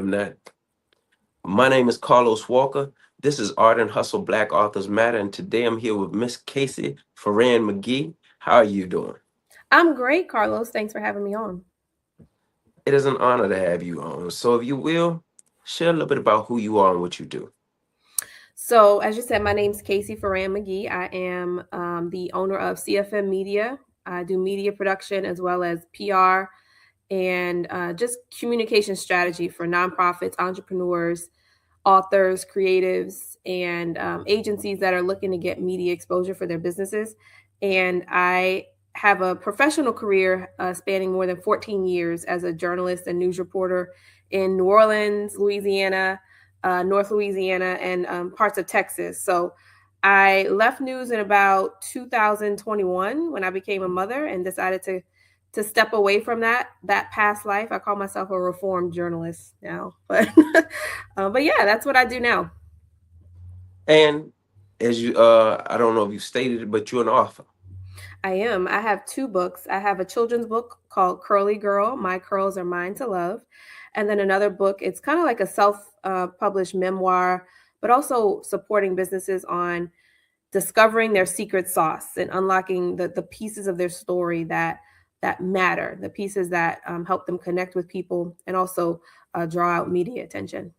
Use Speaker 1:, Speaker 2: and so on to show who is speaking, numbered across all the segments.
Speaker 1: them that. My name is Carlos Walker. This is Art and Hustle Black Authors Matter, and today I'm here with Miss Casey Ferran McGee. How are you doing?
Speaker 2: I'm great, Carlos. Thanks for having me on.
Speaker 1: It is an honor to have you on. So, if you will, share a little bit about who you are and what you do.
Speaker 2: So, as you said, my name's Casey Ferran McGee. I am the owner of CFM Media. I do media production as well as PR and just communication strategy for nonprofits, entrepreneurs, authors, creatives, and agencies that are looking to get media exposure for their businesses. And I have a professional career spanning more than 14 years as a journalist and news reporter in New Orleans, Louisiana, North Louisiana, and parts of Texas. So I left news in about 2021 when I became a mother and decided to step away from that past life. I call myself a reformed journalist now, but but yeah, that's what I do now.
Speaker 1: And as you, I don't know if you stated it, but you're an author.
Speaker 2: I am. I have two books. I have a children's book called Curly Girl: My Curls Are Mine to Love, and then another book. It's kind of like a self-published memoir, but also supporting businesses on discovering their secret sauce and unlocking the pieces of their story that matter, the pieces that help them connect with people and also draw out media attention.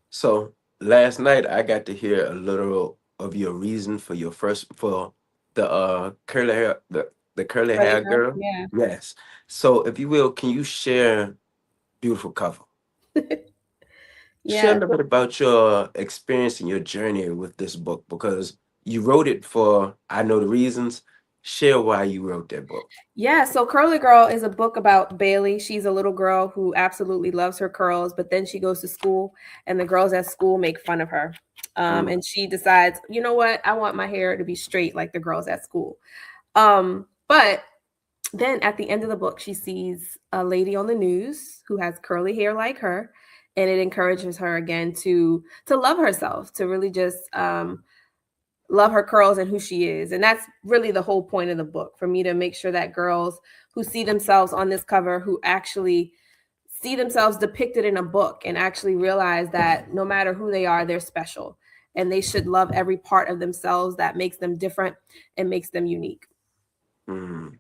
Speaker 1: So, last night I got to hear a little of your reason for your first for the curly hair, the curly
Speaker 2: Curly
Speaker 1: hair
Speaker 2: Girl,
Speaker 1: girl.
Speaker 2: yeah.
Speaker 1: Yes. So, if you will, can you share beautiful cover? Share a
Speaker 2: Yeah.
Speaker 1: little bit about your experience and your journey with this book because you wrote it for I Know the Reasons. Share why you wrote that book.
Speaker 2: Yeah, so Curly Girl is a book about Bailey. She's a little girl who absolutely loves her curls, but then she goes to school and the girls at school make fun of her.
Speaker 1: Mm.
Speaker 2: And she decides, you know what? I want my hair to be straight like the girls at school. But then at the end of the book, she sees a lady on the news who has curly hair like her, and it encourages her again to love herself, to really just love her curls and who she is. And that's really the whole point of the book, for me to make sure that girls who see themselves on this cover, who actually see themselves depicted in a book and actually realize that no matter who they are, they're special and they should love every part of themselves that makes them different and makes them unique.
Speaker 1: Mm.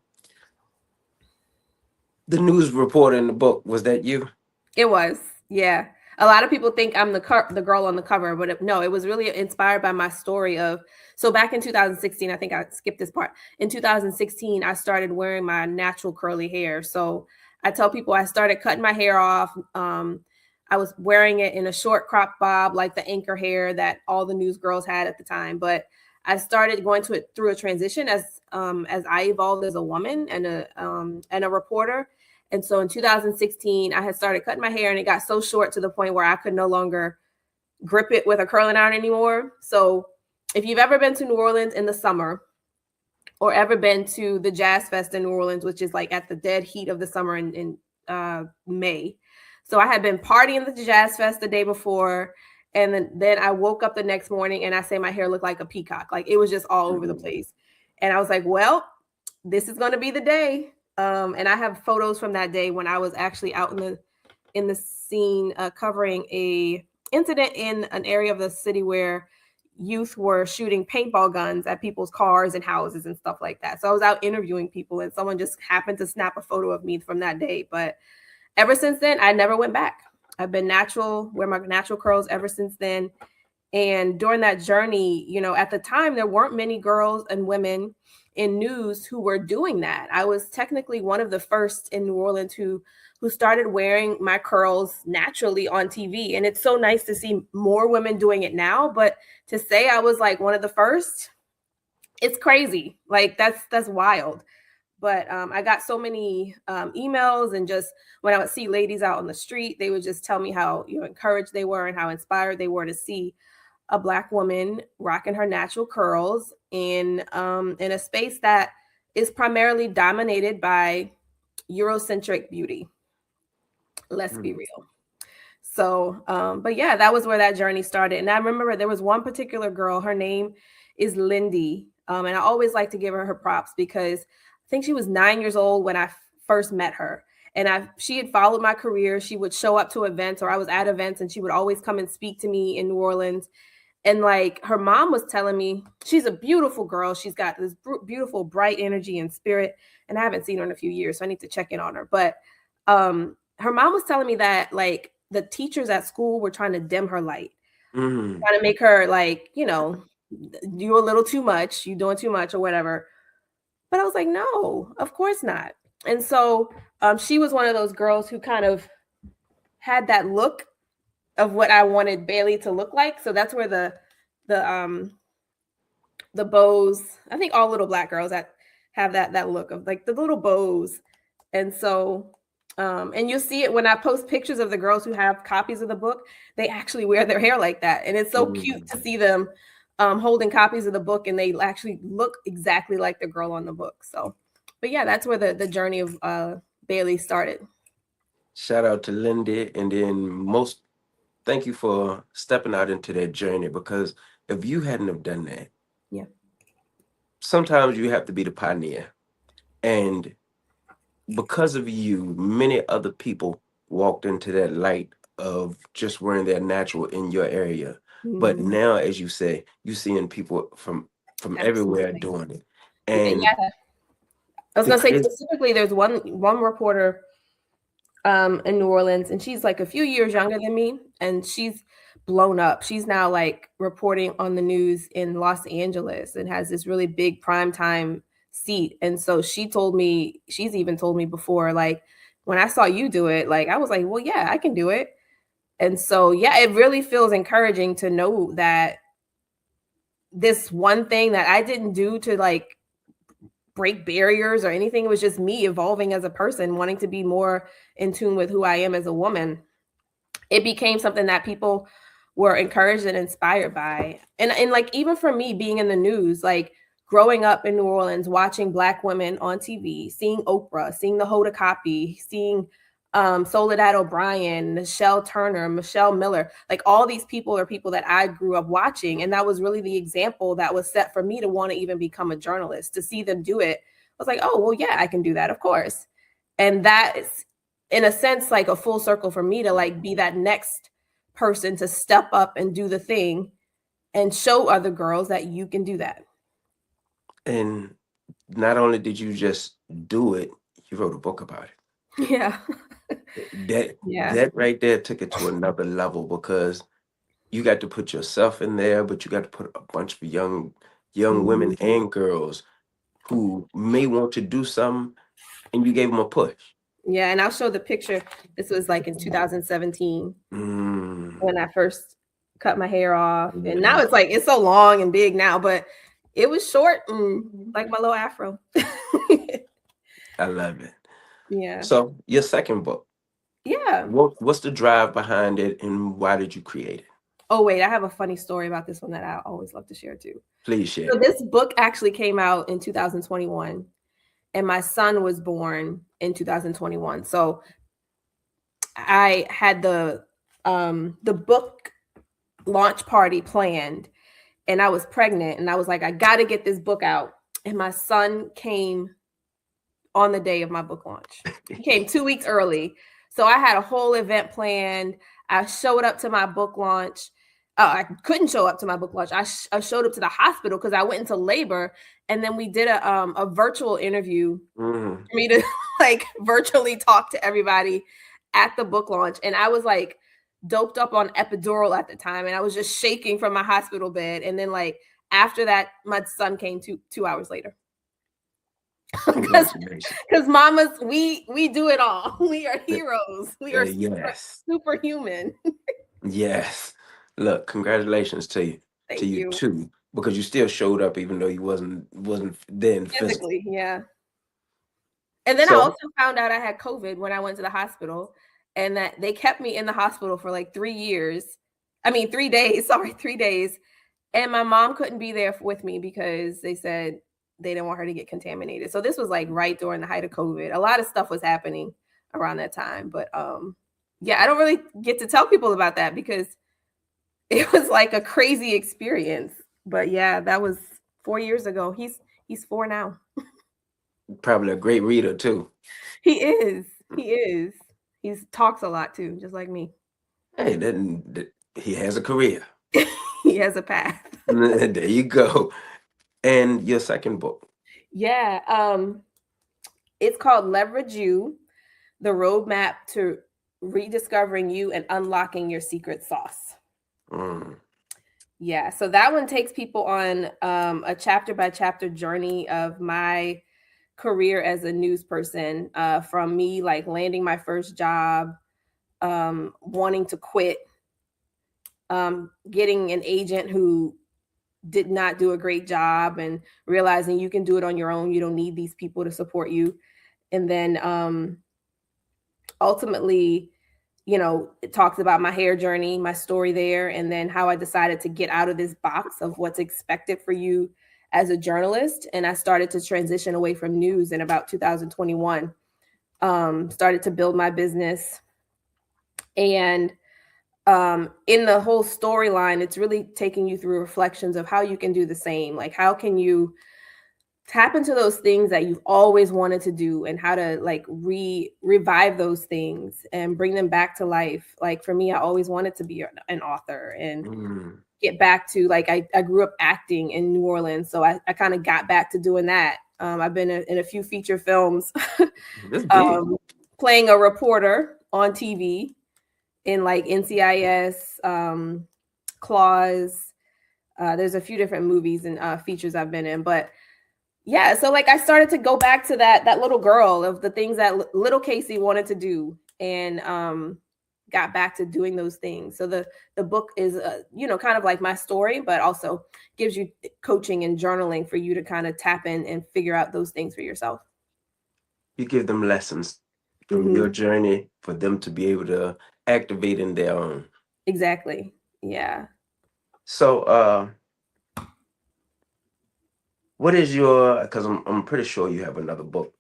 Speaker 1: The news reporter in the book, was that you?
Speaker 2: It was, yeah. A lot of people think I'm the girl on the cover, but no, it was really inspired by my story of. So back in 2016, I think I skipped this part. In 2016, I started wearing my natural curly hair. So I tell people I started cutting my hair off. I was wearing it in a short crop bob, like the anchor hair that all the news girls had at the time. But I started going to it through a transition as I evolved as a woman and a reporter. And so in 2016, I had started cutting my hair and it got so short to the point where I could no longer grip it with a curling iron anymore. So if you've ever been to New Orleans in the summer or ever been to the Jazz Fest in New Orleans, which is like at the dead heat of the summer in May. So I had been partying at the Jazz Fest the day before. And then I woke up the next morning and I say my hair looked like a peacock. Like it was just all over the
Speaker 1: Mm.
Speaker 2: place. And I was like, well, this is going to be the day. And I have photos from that day when I was actually out in the scene covering a incident in an area of the city where youth were shooting paintball guns at people's cars and houses and stuff like that. So I was out interviewing people and someone just happened to snap a photo of me from that day. But ever since then, I never went back. I've been natural, wear my natural curls ever since then. And during that journey, at the time, there weren't many girls and women in news who were doing that. I was technically one of the first in New Orleans who started wearing my curls naturally on TV. And it's so nice to see more women doing it now. But to say I was like one of the first, it's crazy. Like that's wild. But I got so many emails, and just when I would see ladies out on the street, they would just tell me how encouraged they were and how inspired they were to see a Black woman rocking her natural curls in a space that is primarily dominated by Eurocentric beauty. Let's be
Speaker 1: Mm.
Speaker 2: real. So, but yeah, that was where that journey started. And I remember there was one particular girl. Her name is Lindy, and I always like to give her props because I think she was 9 years old when I first met her. And she had followed my career. She would show up to events, or I was at events, and she would always come and speak to me in New Orleans. And like her mom was telling me, she's a beautiful girl. She's got this beautiful, bright energy and spirit. And I haven't seen her in a few years, so I need to check in on her. But her mom was telling me that like the teachers at school were trying to dim her light, trying to make her like, you know, you a little too much, you doing too much or whatever. But I was like, no, of course not. And so she was one of those girls who kind of had that look of what I wanted Bailey to look like. So that's where the bows, I think all little Black girls that have that look of like the little bows. And so and you'll see it when I post pictures of the girls who have copies of the book, they actually wear their hair like that. And it's so cute to see them holding copies of the book, and they actually look exactly like the girl on the book. So, but yeah, that's where the journey of Bailey started.
Speaker 1: Shout out to Lindy, and then thank you for stepping out into that journey, because if you hadn't have done that,
Speaker 2: yeah,
Speaker 1: sometimes you have to be the pioneer. And because of you, many other people walked into that light of just wearing their natural in your area. But now, as you say, you're seeing people from everywhere doing it. And
Speaker 2: yeah. I was gonna say specifically, there's one reporter in New Orleans, and she's like a few years younger than me, and she's blown up. She's now like reporting on the news in Los Angeles and has this really big primetime seat. And so she's even told me before, like, when I saw you do it, like I was like, well, yeah, I can do it. And so yeah, it really feels encouraging to know that this one thing that I didn't do to like break barriers or anything, it was just me evolving as a person, wanting to be more in tune with who I am as a woman. It became something that people were encouraged and inspired by. And like, even for me being in the news, like growing up in New Orleans, watching Black women on TV, seeing Oprah, seeing the Hoda Kotb, seeing Soledad O'Brien, Michelle Turner, Michelle Miller, like all these people are people that I grew up watching. And that was really the example that was set for me to want to even become a journalist. To see them do it, I was like, oh, well, yeah, I can do that, of course. And that is, in a sense, like a full circle for me to like be that next person to step up and do the thing and show other girls that you can do that.
Speaker 1: And not only did you just do it, you wrote a book about it.
Speaker 2: Yeah.
Speaker 1: That right there took it to another level, because you got to put yourself in there, but you got to put a bunch of young women and girls who may want to do something, and you gave them a push.
Speaker 2: Yeah, and I'll show the picture. This was like in 2017 when I first cut my hair off. And now it's like, it's so long and big now, but it was short and like my little afro.
Speaker 1: I love it.
Speaker 2: Yeah.
Speaker 1: So your second book.
Speaker 2: Yeah.
Speaker 1: What's the drive behind it, and why did you create it?
Speaker 2: Oh, wait, I have a funny story about this one that I always love to share too.
Speaker 1: Please share.
Speaker 2: So this book actually came out in 2021, and my son was born in 2021. So I had the book launch party planned, and I was pregnant, and I was like, I got to get this book out. And my son came on the day of my book launch. He came 2 weeks early. So I had a whole event planned. I showed up to my book launch. I couldn't show up to my book launch. I showed up to the hospital because I went into labor, and then we did a virtual interview for me to like virtually talk to everybody at the book launch. And I was like doped up on epidural at the time, and I was just shaking from my hospital bed. And then like after that, my son came 2 hours later. Because mamas, we do it all. We are heroes. We are superhuman.
Speaker 1: Yes. Look, congratulations to you.
Speaker 2: Thank you
Speaker 1: too, because you still showed up even though you wasn't then physically.
Speaker 2: Yeah. And then I also found out I had COVID when I went to the hospital, and that they kept me in the hospital for like 3 years. I mean, 3 days. Sorry, 3 days. And my mom couldn't be there with me because they said they didn't want her to get contaminated. So this was like right during the height of COVID. A lot of stuff was happening around that time. But yeah, I don't really get to tell people about that because it was like a crazy experience. But yeah, that was 4 years ago. He's 4 now.
Speaker 1: Probably a great reader too.
Speaker 2: He is. He is. He talks a lot too, just like me.
Speaker 1: Hey, he has a career.
Speaker 2: He has a path.
Speaker 1: There you go. And your second book.
Speaker 2: Yeah. It's called Leverage You, the roadmap to rediscovering you and unlocking your secret sauce.
Speaker 1: Mm.
Speaker 2: Yeah, so that one takes people on a chapter by chapter journey of my career as a news person, from me like landing my first job, wanting to quit, getting an agent who did not do a great job, and realizing you can do it on your own. You don't need these people to support you. And then ultimately, it talks about my hair journey, my story there, and then how I decided to get out of this box of what's expected for you as a journalist. And I started to transition away from news in about 2021. Started to build my business. And in the whole storyline, it's really taking you through reflections of how you can do the same. Like, how can you tap into those things that you've always wanted to do, and how to like revive those things and bring them back to life. Like for me, I always wanted to be an author and get back to like, I grew up acting in New Orleans. So I kind of got back to doing that. I've been in a few feature films, playing a reporter on TV in like NCIS, Claws. There's a few different movies and features I've been in, but yeah, so like I started to go back to that little girl of the things that little Casey wanted to do, and got back to doing those things. So the book is kind of like my story, but also gives you coaching and journaling for you to kind of tap in and figure out those things for yourself.
Speaker 1: You give them lessons from your journey for them to be able to activate in their own.
Speaker 2: Exactly. Yeah.
Speaker 1: So what is your, because I'm pretty sure you have another book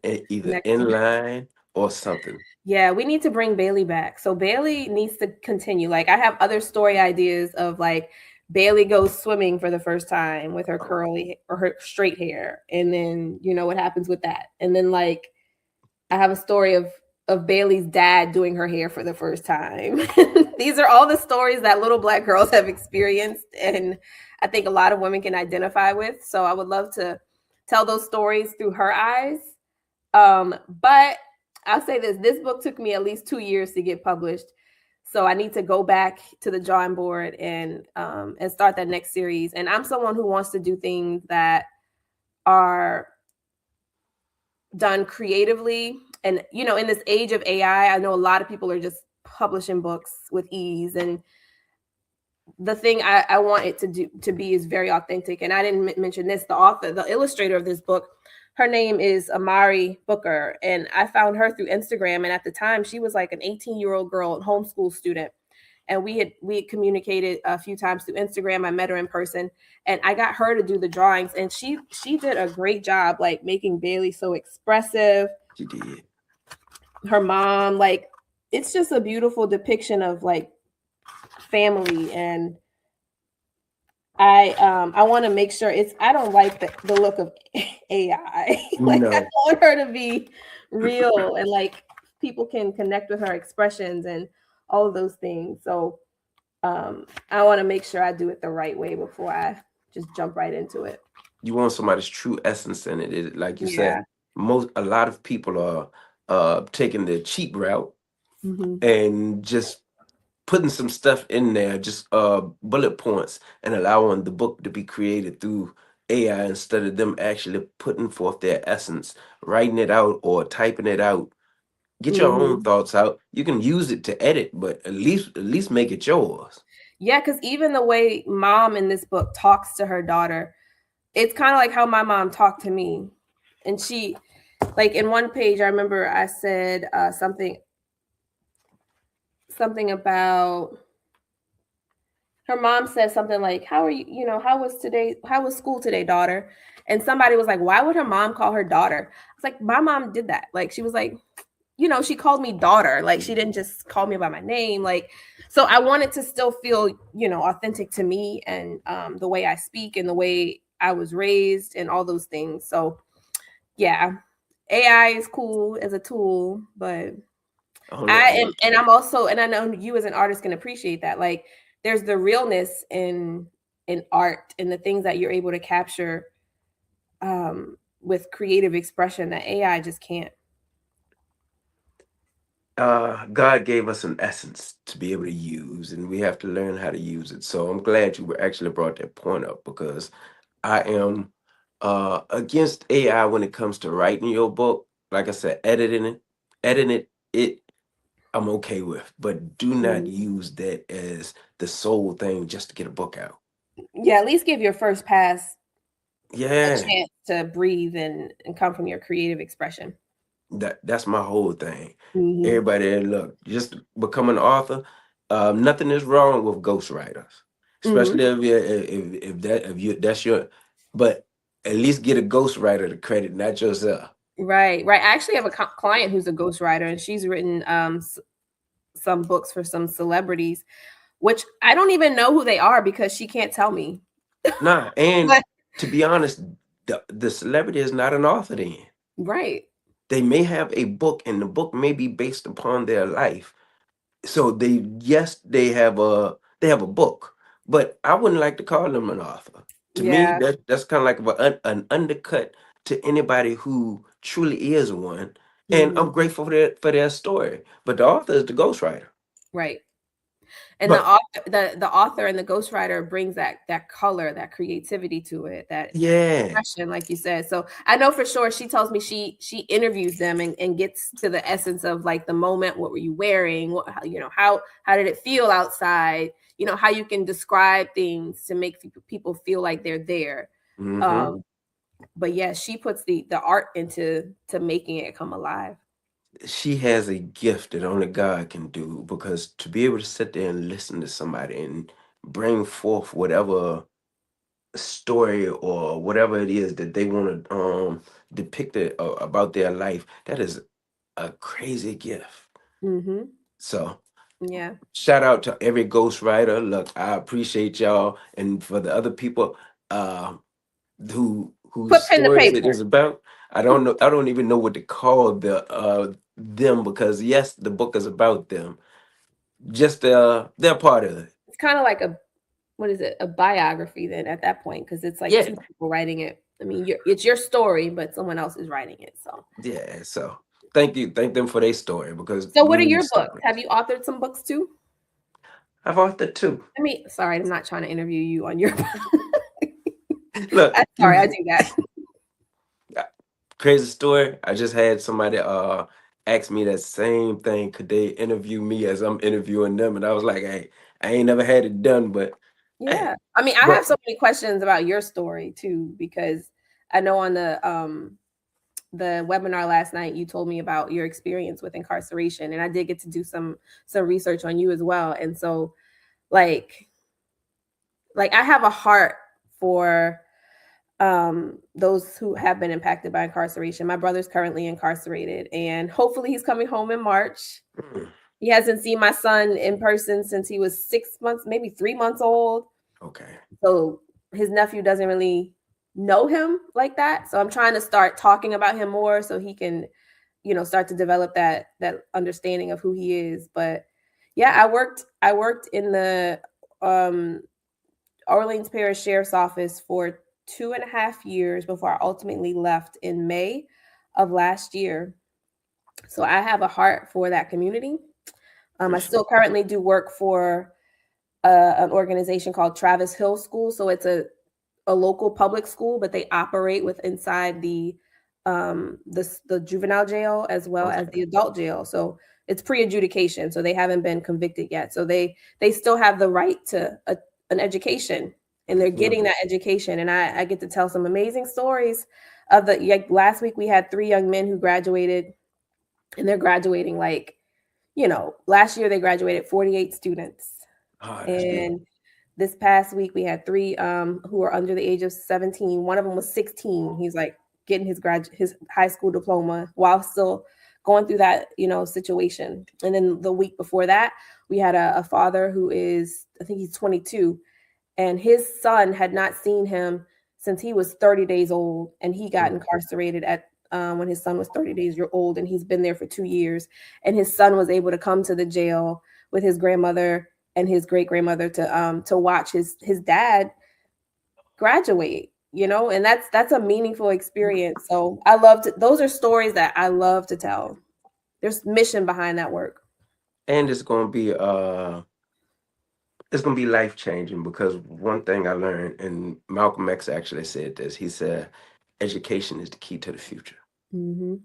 Speaker 1: either in line or something.
Speaker 2: Yeah, we need to bring Bailey back. So Bailey needs to continue. Like I have other story ideas of like Bailey goes swimming for the first time with her curly or her straight hair, and then what happens with that. And then like I have a story of Bailey's dad doing her hair for the first time. These are all the stories that little Black girls have experienced, and I think a lot of women can identify with. So I would love to tell those stories through her eyes. But I'll say this book took me at least 2 years to get published. So I need to go back to the drawing board and start that next series. And I'm someone who wants to do things that are done creatively. And, in this age of AI, I know a lot of people are just publishing books with ease. And the thing I want it to be is very authentic. And I didn't mention this, the illustrator of this book, her name is Amari Booker. And I found her through Instagram. And at the time, she was like an 18-year-old girl, a homeschool student. And we had communicated a few times through Instagram. I met her in person, and I got her to do the drawings. And she did a great job, like making Bailey so expressive.
Speaker 1: She did.
Speaker 2: Her mom, like, it's just a beautiful depiction of like family. And I want to make sure I don't like the look of AI. Like, no. I want her to be real and like people can connect with her expressions and all of those things. So I want to make sure I do it the right way before I just jump right into it.
Speaker 1: You want somebody's true essence in it. Like you said, a lot of people are taking the cheap route and just putting some stuff in there, just bullet points, and allowing the book to be created through AI instead of them actually putting forth their essence, writing it out or typing it out. Get your own thoughts out. You can use it to edit, but at least make it yours.
Speaker 2: Yeah, because even the way mom in this book talks to her daughter, it's kind of like how my mom talked to me. And she, like in one page, I remember I said something about, her mom said something like, how are you, how was school today, daughter? And somebody was like, why would her mom call her daughter? I was like, my mom did that. Like, she was like, she called me daughter. Like, she didn't just call me by my name. Like, so I wanted to still feel, authentic to me and the way I speak and the way I was raised and all those things. So yeah, AI is cool as a tool, but
Speaker 1: Only
Speaker 2: I
Speaker 1: on
Speaker 2: am, and I'm also, and I know you as an artist can appreciate that. Like, there's the realness in art and the things that you're able to capture with creative expression that AI just can't.
Speaker 1: God gave us an essence to be able to use, and we have to learn how to use it. So I'm glad you were actually brought that point up because I am against AI when it comes to writing your book. Like I said, editing it, I'm okay with, but do not
Speaker 2: Mm.
Speaker 1: use that as the sole thing just to get a book out.
Speaker 2: Yeah, at least give your first pass a
Speaker 1: Yeah,
Speaker 2: chance to breathe and come from your creative expression.
Speaker 1: that's my whole thing.
Speaker 2: Hmm.
Speaker 1: Everybody, look, just become an author. Nothing is wrong with ghostwriters,
Speaker 2: Hmm.
Speaker 1: especially if that's your. But at least get a ghostwriter the credit, not yourself.
Speaker 2: Right, right. I actually have a client who's a ghostwriter, and she's written some books for some celebrities, which I don't even know who they are because she can't tell me.
Speaker 1: Nah, and
Speaker 2: But
Speaker 1: to be honest, the celebrity is not an author. Then
Speaker 2: right.
Speaker 1: they may have a book, and the book may be based upon their life. So they have a book, but I wouldn't like to call them an author. To me,
Speaker 2: Yeah.
Speaker 1: that's kind of like an undercut to anybody who truly is one. And
Speaker 2: Hmm.
Speaker 1: I'm grateful for their story. But the author is the ghostwriter.
Speaker 2: Right. And
Speaker 1: But
Speaker 2: the author and the ghostwriter brings that color, that creativity to it, that
Speaker 1: yeah,
Speaker 2: expression, like you said. So I know for sure she tells me she interviews them and gets to the essence of like the moment. What were you wearing? What, how did it feel outside? How you can describe things to make people feel like they're there.
Speaker 1: hmm
Speaker 2: Um, but yeah, she puts the art into to making it come alive.
Speaker 1: she has a gift that only God can do because to be able to sit there and listen to somebody and bring forth whatever story or whatever it is that they want to depict it, about their life, that is a crazy gift.
Speaker 2: Hmm.
Speaker 1: So
Speaker 2: Yeah.
Speaker 1: shout out to every ghostwriter. Look, I appreciate y'all, and for the other people uh whose
Speaker 2: Put pen to
Speaker 1: stories it
Speaker 2: paper.
Speaker 1: is about, I don't even know what to call them, because yes, the book is about them, just they're part of it.
Speaker 2: It's kind of like a, what is it, a biography then at that point, because it's like
Speaker 1: Yeah,
Speaker 2: two people writing it. I mean, it's your story, but someone else is writing it. So,
Speaker 1: yeah, so thank them for their story because
Speaker 2: so
Speaker 1: we
Speaker 2: what are
Speaker 1: need
Speaker 2: your books?
Speaker 1: stories.
Speaker 2: Have you authored some books too?
Speaker 1: I've authored too.
Speaker 2: I mean, sorry, I'm not trying to interview you on your.
Speaker 1: Look,
Speaker 2: I'm sorry, I do that.
Speaker 1: crazy story. I just had somebody ask me that same thing. Could they interview me as I'm interviewing them? And I was like, hey, I ain't never had it done, but hey,
Speaker 2: Yeah, I mean, I
Speaker 1: but
Speaker 2: have so many questions about your story too, because I know on the webinar last night you told me about your experience with incarceration, and I did get to do some research on you as well. And so, like I have a heart for those who have been impacted by incarceration. My brother's currently incarcerated, and hopefully he's coming home in March.
Speaker 1: mm,
Speaker 2: He hasn't seen my son in person since he was 6 months, maybe 3 months old.
Speaker 1: okay.
Speaker 2: So his nephew doesn't really know him like that. So I'm trying to start talking about him more so he can, start to develop that understanding of who he is. But yeah, I worked in the um Orleans Parish Sheriff's Office for 2.5 years before I ultimately left in May of last year. So I have a heart for that community. I
Speaker 1: Appreciate
Speaker 2: still currently do work for an organization called Travis Hill School. So it's a local public school, but they operate with inside the juvenile jail as well as
Speaker 1: okay.
Speaker 2: the adult jail. So it's pre-adjudication, so they haven't been convicted yet. So they still have the right to an education, and they're getting
Speaker 1: Mhm.
Speaker 2: that education. And I get to tell some amazing stories of like last week we had 3 young men who graduated, and they're graduating like, last year they graduated 48 students,
Speaker 1: Oh, that's beautiful.
Speaker 2: and this past week we had 3 who are under the age of 17. One of them was 16. He's like getting his high school diploma while still going through that, situation. And then the week before that, we had a father who is, I think he's 22, and his son had not seen him since he was 30 days old, and he got
Speaker 1: Mm,
Speaker 2: incarcerated at when his son was 30 days old, and he's been there for 2 years. And his son was able to come to the jail with his grandmother and his great grandmother to watch his dad graduate. And that's a meaningful experience. So I love to, those are stories that I love to tell. There's mission behind that work.
Speaker 1: And it's gonna be life changing, because one thing I learned, and Malcolm X actually said this. He said, "Education is the key to the future."
Speaker 2: Mm-hmm.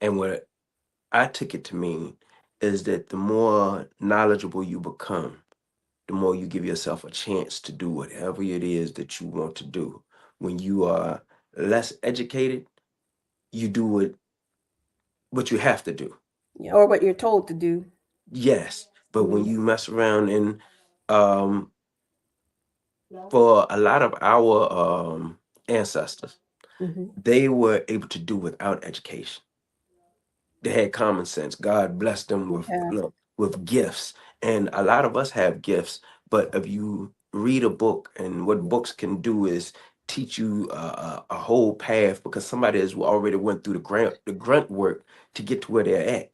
Speaker 1: And what I took it to mean is that the more knowledgeable you become, the more you give yourself a chance to do whatever it is that you want to do. When you are less educated, you do what you have to do.
Speaker 2: Yeah, or what you're told to do.
Speaker 1: Yes, but when
Speaker 2: Mm-hmm.
Speaker 1: you mess around and um, for a lot of our ancestors,
Speaker 2: Mm-hmm.
Speaker 1: they were able to do without education. They had common sense. God blessed them with,
Speaker 2: Yeah.
Speaker 1: with gifts, and a lot of us have gifts. But if you read a book, and what books can do is teach you a whole path, because somebody has already went through the grunt work to get to where they're at,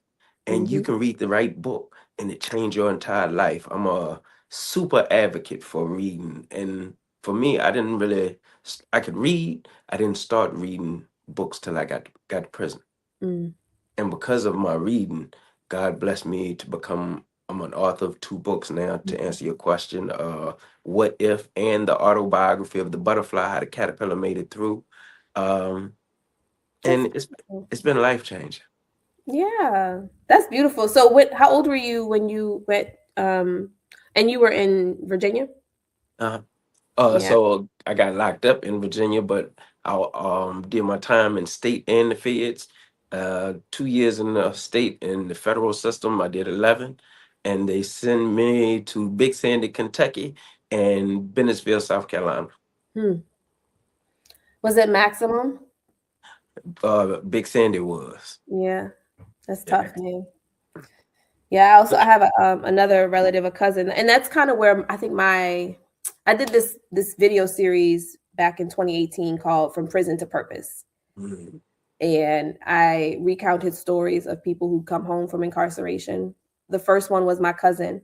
Speaker 1: and you
Speaker 2: Mm-hmm.
Speaker 1: can read the right book and it change your entire life. I'm a super advocate for reading, and for me, I didn't really. I could read. I didn't start reading books till I got to prison,
Speaker 2: Mm.
Speaker 1: and because of my reading, God blessed me to become. I'm an author of 2 books now. To answer your question, "What If" and the autobiography of the butterfly, how the caterpillar made it through, um,
Speaker 2: That's
Speaker 1: and it's been life changing.
Speaker 2: Yeah, that's beautiful. So how old were you when you went and you were in Virginia?
Speaker 1: Uh,
Speaker 2: Yeah.
Speaker 1: so I got locked up in Virginia, but I did my time in state and the feds. 2 years in the state. In the federal system, I did 11, and they sent me to Big Sandy, Kentucky, and Bennettsville, South Carolina.
Speaker 2: Hmm. Was it maximum?
Speaker 1: Big Sandy was.
Speaker 2: Yeah, that's
Speaker 1: Yeah.
Speaker 2: tough, man. Yeah, I have another relative, a cousin, and that's kind of where I think I did this video series back in 2018 called "From Prison to Purpose,"
Speaker 1: Mhm.
Speaker 2: and I recounted stories of people who come home from incarceration. The first one was my cousin,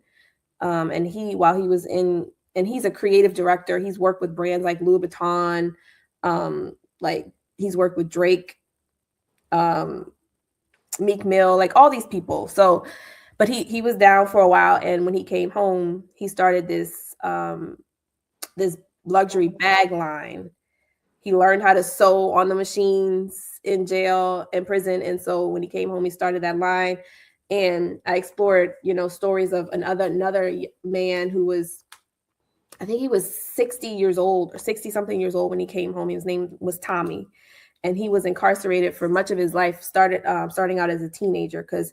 Speaker 2: and while he was in, and he's a creative director. He's worked with brands like Louis Vuitton, like he's worked with Drake, um, Meek Mill, like all these people. So, but he was down for a while, and when he came home, he started this luxury bag line. He learned how to sew on the machines in jail and prison, and so when he came home, he started that line. And I explored, stories of another man who was, I think he was 60 years old or 60 something years old when he came home. His name was Tommy, and he was incarcerated for much of his life. Starting out as a teenager because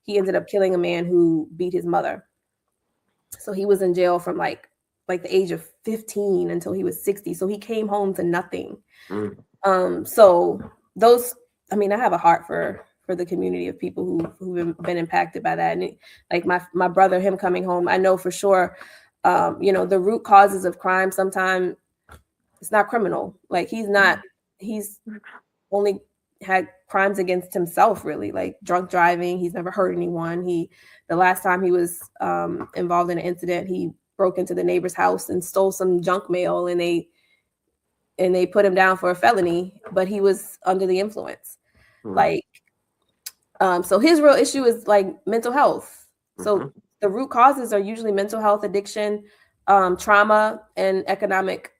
Speaker 2: he ended up killing a man who beat his mother. So he was in jail from like the age of 15 until he was 60. So he came home to nothing.
Speaker 1: Mm.
Speaker 2: So those, I mean, I have a heart for the community of people who've been impacted by that. And like my brother, him coming home, I know for sure, the root causes of crime sometimes it's not criminal. Like he's only had crimes against himself, really, like drunk driving. He's never hurt anyone. The last time he was involved in an incident, he broke into the neighbor's house and stole some junk mail, and they put him down for a felony, but he was under the influence.
Speaker 1: Mm.
Speaker 2: Like, so his real issue is like mental health. So
Speaker 1: Mhm.
Speaker 2: the root causes are usually mental health, addiction, trauma, and economic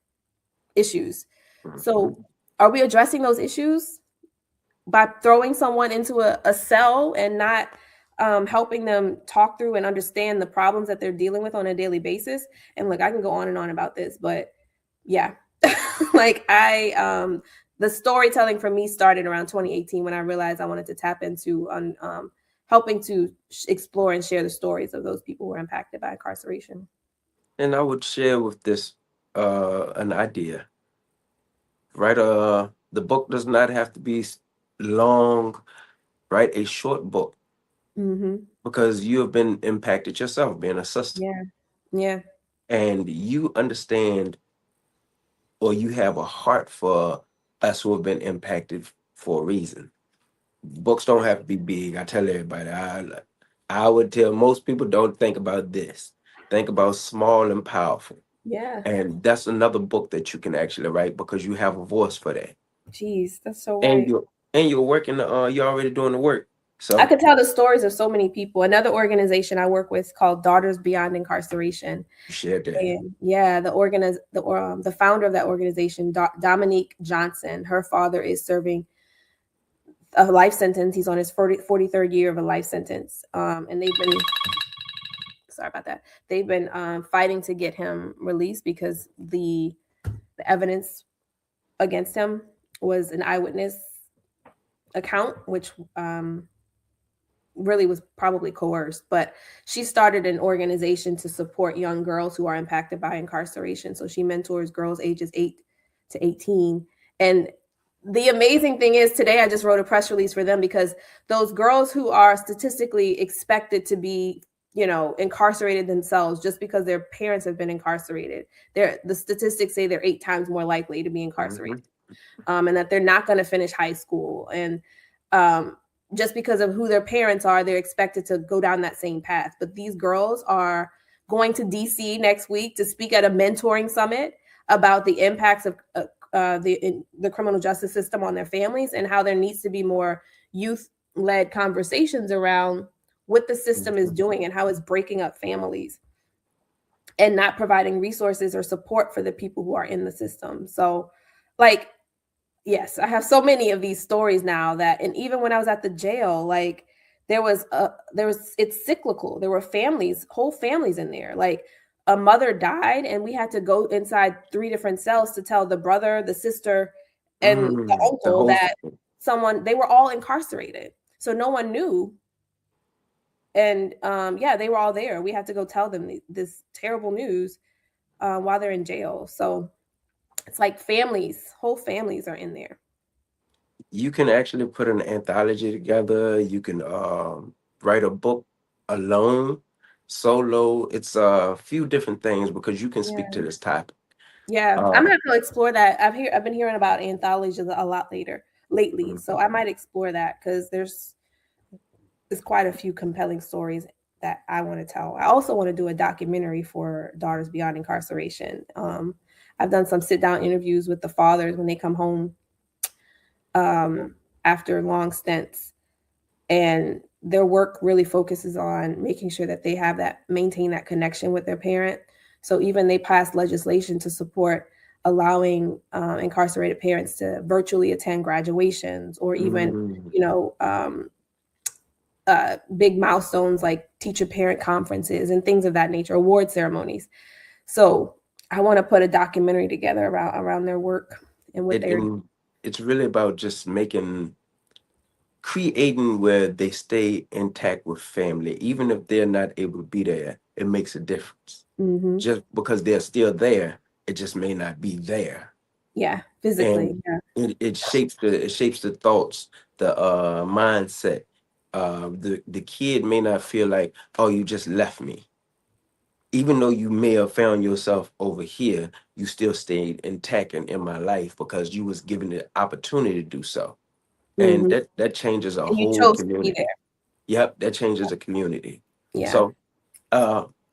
Speaker 2: issues.
Speaker 1: Mhm.
Speaker 2: So are we addressing those issues by throwing someone into a cell and not helping them talk through and understand the problems that they're dealing with on a daily basis? And look, I can go on and on about this, but yeah, like the storytelling for me started around 2018 when I realized I wanted to tap into on helping to explore and share the stories of those people who were impacted by incarceration.
Speaker 1: And I would share with this an idea, right? The book does not have to be long. Write a short book,
Speaker 2: Mm-hmm.
Speaker 1: because you have been impacted yourself being a sister,
Speaker 2: Yeah, yeah.
Speaker 1: and you understand, or you have a heart for us who have been impacted for a reason. Books don't have to be big. I tell everybody. I would tell most people don't think about this. Think about small and powerful.
Speaker 2: Yeah.
Speaker 1: And that's another book that you can actually write because you have a voice for that.
Speaker 2: Jeez, that's so
Speaker 1: And
Speaker 2: right.
Speaker 1: you're working you're already doing the work.
Speaker 2: I
Speaker 1: So
Speaker 2: could tell the stories of so many people. Another organization I work with is called Daughters Beyond Incarceration.
Speaker 1: you shared that.
Speaker 2: And yeah, the founder of that organization, Dominique Johnson, her father is serving a life sentence. He's on his 43rd year of a life sentence. And they've been, sorry about that. They've been fighting to get him released because the evidence against him was an eyewitness account, which really was probably coerced. But she started an organization to support young girls who are impacted by incarceration. So she mentors girls ages 8 to 18. And the amazing thing is, today I just wrote a press release for them because those girls who are statistically expected to be, incarcerated themselves just because their parents have been incarcerated, the statistics say they're 8 times more likely to be incarcerated, and that they're not going to finish high school. And just because of who their parents are, they're expected to go down that same path. But these girls are going to DC next week to speak at a mentoring summit about the impacts of the criminal justice system on their families, and how there needs to be more youth-led conversations around what the system is doing and how it's breaking up families and not providing resources or support for the people who are in the system. So, like, yes, I have so many of these stories now that, and even when I was at the jail, like it's cyclical. There were whole families in there. Like, a mother died and we had to go inside 3 different cells to tell the brother, the sister, and the
Speaker 1: The
Speaker 2: uncle
Speaker 1: whole
Speaker 2: that they were all incarcerated. So no one knew. And yeah, they were all there. We had to go tell them this terrible news while they're in jail. So it's like whole families are in there.
Speaker 1: you can actually put an anthology together. You can write a book alone, solo. It's a few different things because you can speak to this topic.
Speaker 2: Yeah, I'm gonna have to explore that. I've been hearing about anthologies a lot lately, so I might explore that because there's quite a few compelling stories that I want to tell. I also want to do a documentary for Daughters Beyond Incarceration. I've done some sit down interviews with the fathers when they come home after long stints, and their work really focuses on making sure that they maintain that connection with their parent. So even they passed legislation to support allowing incarcerated parents to virtually attend graduations, or even, big milestones like teacher parent conferences and things of that nature, award ceremonies. So I want to put a documentary together around their work and what they're doing.
Speaker 1: It's really about just creating where they stay intact with family, even if they're not able to be there. It makes a difference. Just because they're still there, it just may not be there.
Speaker 2: Yeah, physically.
Speaker 1: And it shapes the thoughts, the mindset. The kid may not feel like, oh, you just left me. Even though you may have found yourself over here, you still stayed intact and in my life because you was given the opportunity to do so. And that changes a whole community. Yep, that changes a community.
Speaker 2: Yeah.
Speaker 1: So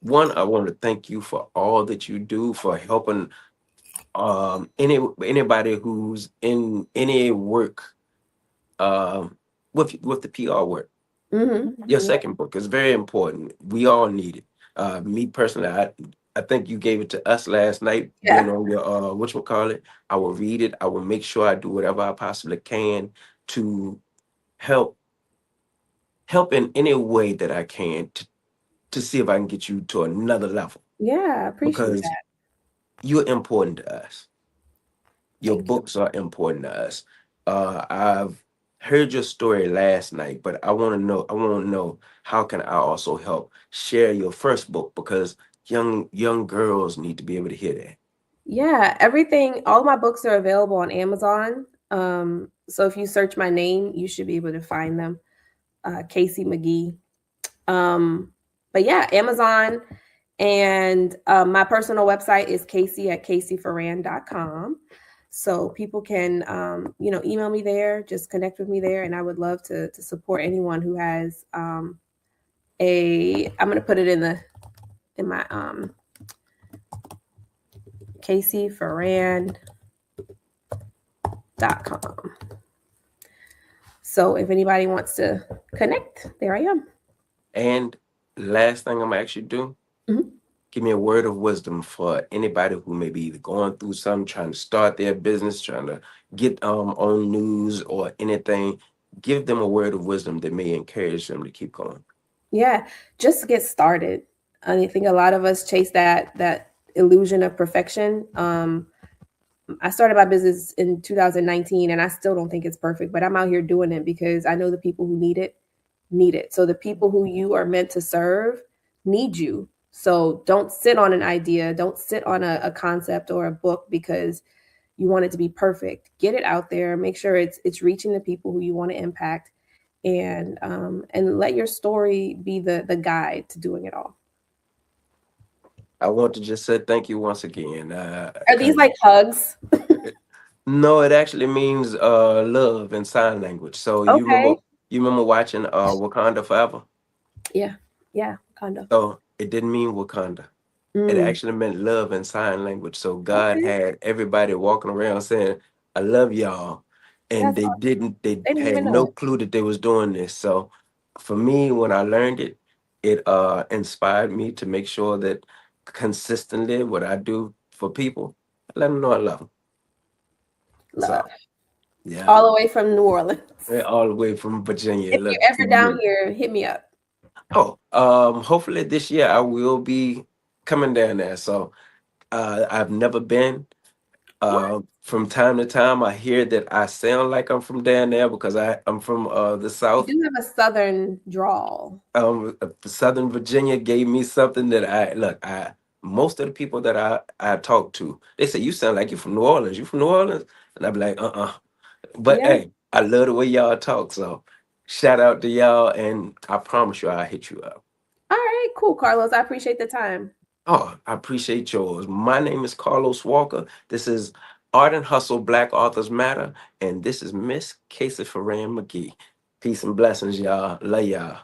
Speaker 1: one, I want to thank you for all that you do for helping anybody who's in any work with the PR work. Your second book is very important. We all need it. Me personally, I think you gave it to us last night.
Speaker 2: Yeah.
Speaker 1: On your whatchamacallit. I will read it. I will make sure I do whatever I possibly can to help in any way that I can to see if I can get you to another level.
Speaker 2: Yeah, I appreciate that.
Speaker 1: You're important to us. Your books are important to us. I've heard your story last night, but I want to know how can I also help share your first book, because young girls need to be able to hear that.
Speaker 2: Yeah, all my books are available on Amazon. So if you search my name, you should be able to find them. Casey McGee. But yeah, Amazon, and my personal website is Casey@CaseyFerran.com. So people can, email me there, just connect with me there, and I would love to support anyone who has I'm gonna put it in my KCFerran.com. So if anybody wants to connect, there I am.
Speaker 1: And last thing I'm actually do,
Speaker 2: Mhm.
Speaker 1: give me a word of wisdom for anybody who may be either going through something, trying to start their business, trying to get on news or anything. Give them a word of wisdom that may encourage them to keep going.
Speaker 2: Yeah, just get started. I think a lot of us chase that illusion of perfection. I started my business in 2019 and I still don't think it's perfect, but I'm out here doing it because I know the people who need it. So the people who you are meant to serve need you. So don't sit on an idea, don't sit on a concept or a book because you want it to be perfect. Get it out there, make sure it's reaching the people who you want to impact, and let your story be the guide to doing it all.
Speaker 1: I want to just say thank you once again.
Speaker 2: Are these like hugs?
Speaker 1: No, it actually means love in sign language. So
Speaker 2: Okay.
Speaker 1: you remember watching Wakanda Forever?
Speaker 2: Yeah. Yeah. Kind of.
Speaker 1: So it didn't mean Wakanda. It
Speaker 2: Mm.
Speaker 1: actually meant love in sign language. So God
Speaker 2: Okay.
Speaker 1: had everybody walking around saying, I love y'all. And
Speaker 2: That's
Speaker 1: they
Speaker 2: awesome.
Speaker 1: they
Speaker 2: They didn't
Speaker 1: had
Speaker 2: even know
Speaker 1: no
Speaker 2: it.
Speaker 1: clue that they was doing this. So for me, when I learned it, it inspired me to make sure that consistently what I do for people, I let them know I love them. So
Speaker 2: Love.
Speaker 1: yeah.
Speaker 2: All the way from New Orleans.
Speaker 1: All the way from Virginia.
Speaker 2: If
Speaker 1: Look
Speaker 2: you're
Speaker 1: to
Speaker 2: ever down
Speaker 1: you.
Speaker 2: here, hit me up.
Speaker 1: Oh, hopefully this year I will be coming down there. So I've never been.
Speaker 2: What?
Speaker 1: From time to time, I hear that I sound like I'm from down there because I'm from the
Speaker 2: You
Speaker 1: South.
Speaker 2: do have a southern drawl.
Speaker 1: Southern Virginia gave me something that I look. I Most of the people that I talk to, they say you sound like you're from New Orleans. You from New Orleans? And I'm like, But
Speaker 2: Yeah.
Speaker 1: hey, I love the way y'all talk. So shout out to y'all, and I promise you, I'll hit you up.
Speaker 2: All right. Cool, Carlos. I appreciate the time.
Speaker 1: Oh, I appreciate yours. My name is Carlos Walker. This is Art and Hustle Black Authors Matter, and this is Miss Casey Ferran McGee. Peace and blessings, y'all. Love y'all.